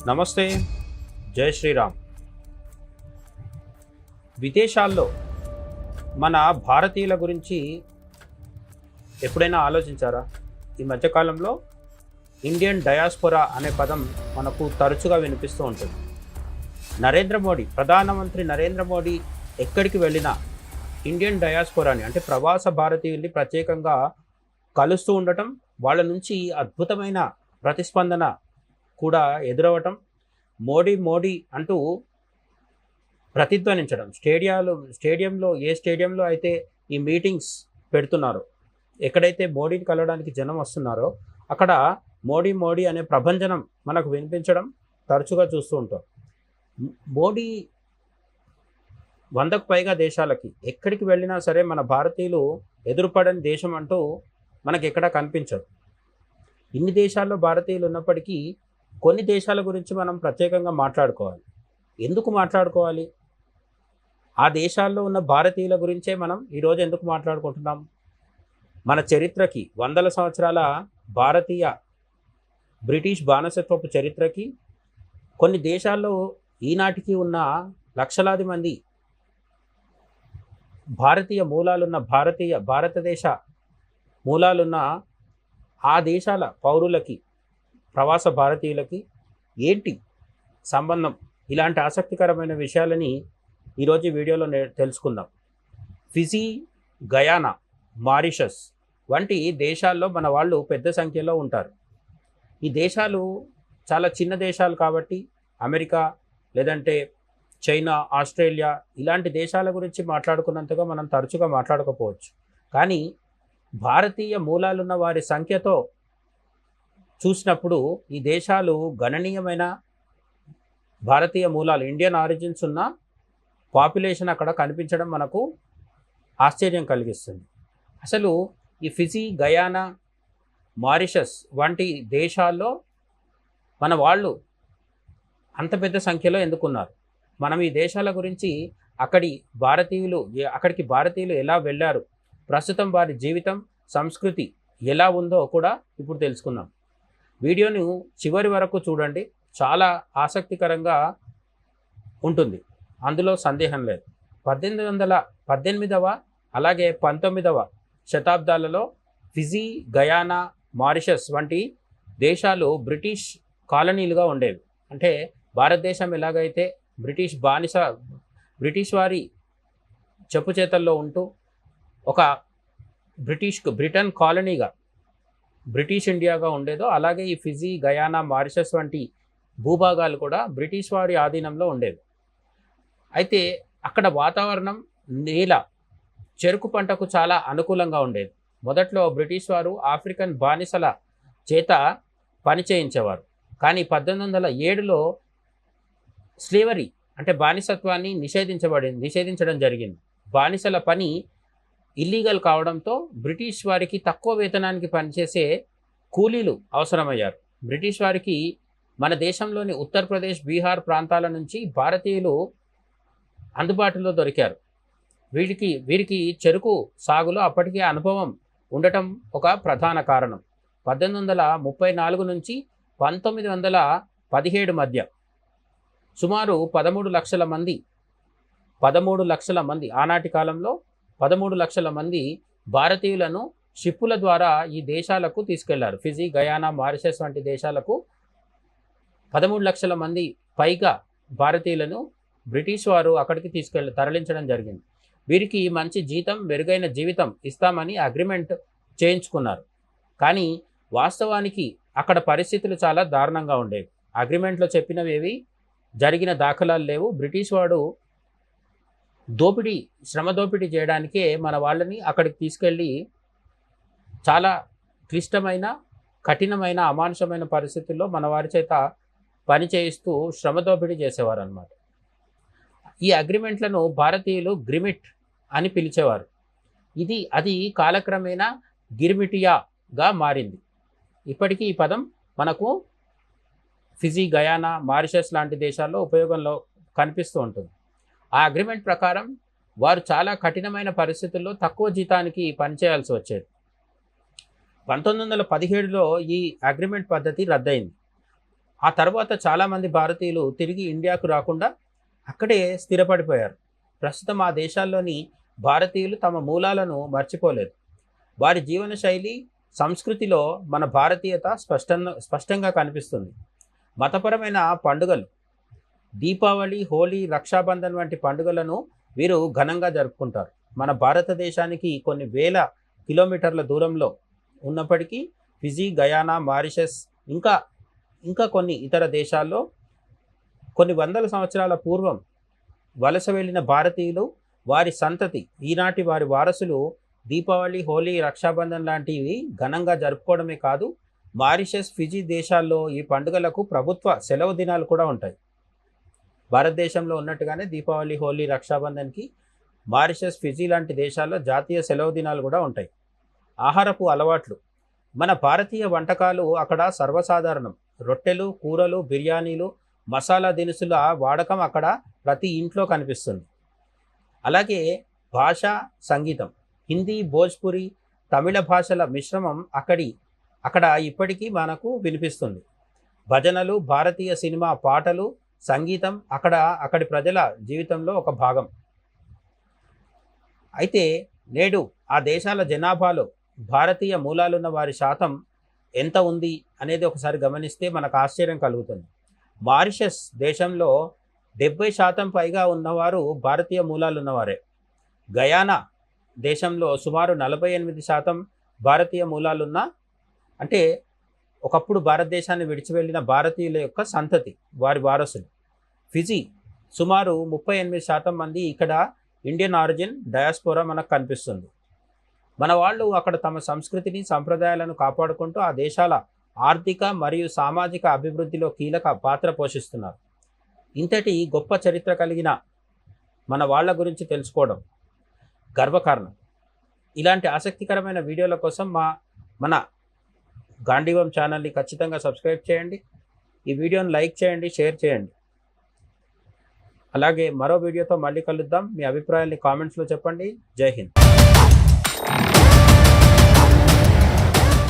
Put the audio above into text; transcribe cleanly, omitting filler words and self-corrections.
నమస్తే. జై శ్రీరామ్. విదేశాల్లో మన భారతీయుల గురించి ఎప్పుడైనా ఆలోచించారా? ఈ మధ్యకాలంలో ఇండియన్ డయాస్పోరా అనే పదం మనకు తరచుగా వినిపిస్తూ ఉంటుంది. ప్రధానమంత్రి నరేంద్ర మోడీ ఎక్కడికి వెళ్ళినా ఇండియన్ డయాస్పోరాని అంటే ప్రవాస భారతీయుల్ని ప్రత్యేకంగా కలుస్తూ ఉండటం, వాళ్ళ నుంచి అద్భుతమైన ప్రతిస్పందన కూడా ఎదురవ్వటం, మోడీ మోడీ అంటూ ప్రతిధ్వనించడం. ఏ స్టేడియంలో అయితే ఈ మీటింగ్స్ పెడుతున్నారో, ఎక్కడైతే మోడీని కలవడానికి జనం వస్తున్నారో అక్కడ మోడీ మోడీ అనే ప్రభంజనం మనకు వినిపించడం తరచుగా చూస్తూ ఉంటాం. మోడీ 100కు పైగా దేశాలకి ఎక్కడికి వెళ్ళినా సరే మన భారతీయులు ఎదురుపడని దేశం అంటూ మనకి ఎక్కడా కనిపించదు. ఇన్ని దేశాల్లో భారతీయులు ఉన్నప్పటికీ కొన్ని దేశాల గురించి మనం ప్రత్యేకంగా మాట్లాడుకోవాలి. ఎందుకు మాట్లాడుకోవాలి? ఆ దేశాల్లో ఉన్న భారతీయుల గురించే మనం ఈరోజు ఎందుకు మాట్లాడుకుంటున్నాం? మన చరిత్రకి, వందల సంవత్సరాల భారతీయ బ్రిటిష్ బానిసత్వపు చరిత్రకి, కొన్ని దేశాల్లో ఈనాటికి ఉన్న లక్షలాది మంది భారతీయ మూలాలున్న భారతదేశ మూలాలున్న ఆ దేశాల పౌరులకి, ప్రవాస భారతీయులకి ఏంటి సంబంధం? ఇలాంటి ఆసక్తికరమైన విషయాలని ఈరోజు వీడియోలో తెలుసుకుందాం. ఫిజీ, గయానా, మారిషస్ వంటి దేశాల్లో మన వాళ్ళు పెద్ద సంఖ్యలో ఉంటారు. ఈ దేశాలు చాలా చిన్న దేశాలు కాబట్టి అమెరికా, లేదంటే చైనా, ఆస్ట్రేలియా ఇలాంటి దేశాల గురించి మాట్లాడుకున్నంతగా మనం తరచుగా మాట్లాడకపోవచ్చు. కానీ భారతీయ మూలాలున్న వారి సంఖ్యతో చూసినప్పుడు ఈ దేశాలు గణనీయమైన భారతీయ మూలాలు, ఇండియన్ ఆరిజిన్స్ ఉన్న పాపులేషన్ అక్కడ కనిపించడం మనకు ఆశ్చర్యం కలిగిస్తుంది. అసలు ఈ ఫిజీ, గయానా, మారిషస్ వంటి దేశాల్లో మన వాళ్ళు అంత పెద్ద సంఖ్యలో ఎందుకున్నారు? మనం ఈ దేశాల గురించి అక్కడికి భారతీయులు ఎలా వెళ్ళారు, ప్రస్తుతం వారి జీవితం, సంస్కృతి ఎలా ఉందో కూడా ఇప్పుడు తెలుసుకుందాం. వీడియోను చివరి వరకు చూడండి, చాలా ఆసక్తికరంగా ఉంటుంది, అందులో సందేహం లేదు. 1818వ అలాగే 19వ శతాబ్దాలలో ఫిజీ, గయానా, మారిషస్ వంటి దేశాలు బ్రిటిష్ కాలనీలుగా ఉండేవి. అంటే భారతదేశం ఎలాగైతే బ్రిటిష్ వారి చెప్పు చేతల్లో ఉంటూ ఒక బ్రిటన్ కాలనీగా, బ్రిటిష్ ఇండియాగా ఉండేదో, అలాగే ఈ ఫిజీ, గయానా, మారిషస్ వంటి భూభాగాలు కూడా బ్రిటిష్ వారి ఆధీనంలో ఉండేవి. అయితే అక్కడ వాతావరణం, నేల చెరుకు పంటకు చాలా అనుకూలంగా ఉండేది. మొదట్లో బ్రిటిష్ వారు ఆఫ్రికన్ బానిసల చేత పని చేయించేవారు. కానీ 1807లో స్లేవరీ అంటే బానిసత్వాన్ని నిషేధించడం జరిగింది. బానిసల పని ఇల్లీగల్ కావడంతో బ్రిటిష్ వారికి తక్కువ వేతనానికి పనిచేసే కూలీలు అవసరమయ్యారు. బ్రిటిష్ వారికి మన దేశంలోని ఉత్తరప్రదేశ్, బీహార్ ప్రాంతాల నుంచి భారతీయులు అందుబాటులో దొరికారు. వీరికి చెరుకు సాగులో అప్పటికే అనుభవం ఉండటం ఒక ప్రధాన కారణం. 1834 నుంచి 1917 మధ్య సుమారు 13 లక్షల మంది ఆనాటి కాలంలో 13 లక్షల మంది భారతీయులను షిప్పుల ద్వారా ఈ దేశాలకు తీసుకెళ్లారు. ఫిజీ, గయానా, మారిషస్ వంటి దేశాలకు 13 లక్షల మంది పైగా భారతీయులను బ్రిటిష్ వారు అక్కడికి తరలించడం జరిగింది. వీరికి మంచి జీతం, మెరుగైన జీవితం ఇస్తామని అగ్రిమెంట్ చేయించుకున్నారు. కానీ వాస్తవానికి అక్కడ పరిస్థితులు చాలా దారుణంగా ఉండేవి. అగ్రిమెంట్లో చెప్పినవేవి జరిగిన దాఖలాలు లేవు. బ్రిటిష్ వాడు శ్రమ దోపిడీ చేయడానికే మన వాళ్ళని అక్కడికి తీసుకెళ్ళి చాలా క్లిష్టమైన, కఠినమైన, అమానుషమైన పరిస్థితుల్లో మన వారి చేత పని చేయిస్తూ శ్రమ దోపిడీ చేసేవారు అన్నమాట. ఈ అగ్రిమెంట్లను భారతీయులు గ్రిమిట్ అని పిలిచేవారు. అది కాలక్రమేణా గిరిమిటియాగా మారింది. ఇప్పటికీ ఈ పదం మనకు ఫిజీ, గయానా, మారిషస్ లాంటి దేశాల్లో ఉపయోగంలో కనిపిస్తూ ఉంటుంది. ఆ అగ్రిమెంట్ ప్రకారం వారు చాలా కఠినమైన పరిస్థితుల్లో తక్కువ జీతానికి పనిచేయాల్సి వచ్చేది. 1917లో ఈ అగ్రిమెంట్ పద్ధతి రద్దయింది. ఆ తర్వాత చాలామంది భారతీయులు తిరిగి ఇండియాకు రాకుండా అక్కడే స్థిరపడిపోయారు. ప్రస్తుతం ఆ దేశాల్లోని భారతీయులు తమ మూలాలను మర్చిపోలేదు. వారి జీవనశైలి, సంస్కృతిలో మన భారతీయత స్పష్టంగా కనిపిస్తుంది. మతపరమైన పండుగలు, దీపావళి, హోలీ, రక్షాబంధన్ వంటి పండుగలను వీరు ఘనంగా జరుపుకుంటారు. మన భారతదేశానికి కొన్ని వేల కిలోమీటర్ల దూరంలో ఉన్నప్పటికీ ఫిజీ, గయానా, మారిషస్ ఇంకా కొన్ని ఇతర దేశాల్లో కొన్ని వందల సంవత్సరాల పూర్వం వలస వెళ్ళిన భారతీయులు, వారి సంతతి, ఈనాటి వారి వారసులు దీపావళి, హోలీ, రక్షాబంధన్ లాంటివి ఘనంగా జరుపుకోవడమే కాదు, మారిషస్, ఫిజీ దేశాల్లో ఈ పండుగలకు ప్రభుత్వ సెలవు దినాలు కూడా ఉంటాయి. భారతదేశంలో ఉన్నట్టుగానే దీపావళి, హోలీ, రక్షాబంధన్కి మారిషస్, ఫిజీ లాంటి దేశాల్లో జాతీయ సెలవు దినాలు కూడా ఉంటాయి. ఆహారపు అలవాట్లు, మన భారతీయ వంటకాలు అక్కడ సర్వసాధారణం. రొట్టెలు, కూరలు, బిర్యానీలు, మసాలా దినుసుల వాడకం అక్కడ ప్రతి ఇంట్లో కనిపిస్తుంది. అలాగే భాష, సంగీతం, హిందీ, భోజ్పురి, తమిళ భాషల మిశ్రమం అక్కడ ఇప్పటికీ మనకు వినిపిస్తుంది. భజనలు, భారతీయ సినిమా పాటలు, సంగీతం అక్కడి ప్రజల జీవితంలో ఒక భాగం. అయితే నేడు ఆ దేశాల జనాభాలో భారతీయ మూలాలున్న వారి శాతం ఎంత ఉంది అనేది ఒకసారి గమనిస్తే మనకు ఆశ్చర్యం కలుగుతుంది. మారిషస్ దేశంలో 70% పైగా ఉన్నవారు భారతీయ మూలాలు ఉన్నవారే. గయానా దేశంలో సుమారు 48% భారతీయ మూలాలున్న, అంటే ఒకప్పుడు భారతదేశాన్ని విడిచి వెళ్ళిన భారతీయుల యొక్క సంతతి, వారి వారసులు. ఫిజీ సుమారు 38% మంది ఇక్కడ ఇండియన్ ఆరిజిన్ డయాస్పోరా మనకు కనిపిస్తుంది. మన వాళ్ళు అక్కడ తమ సంస్కృతిని, సంప్రదాయాలను కాపాడుకుంటూ ఆ దేశాల ఆర్థిక మరియు సామాజిక అభివృద్ధిలో కీలక పాత్ర పోషిస్తున్నారు. ఇంతటి గొప్ప చరిత్ర కలిగిన మన వాళ్ళ గురించి తెలుసుకోవడం గర్వకారణం. ఇలాంటి ఆసక్తికరమైన వీడియోల కోసం మన గాంధీవం ఛానల్ని ఖచ్చితంగా సబ్స్క్రైబ్ చేయండి. ఈ వీడియోని లైక్ చేయండి, షేర్ చేయండి. అలాగే మరో వీడియోతో మళ్ళీ కలుద్దాం. మీ అభిప్రాయాల్ని కామెంట్స్లో చెప్పండి. జై హింద్.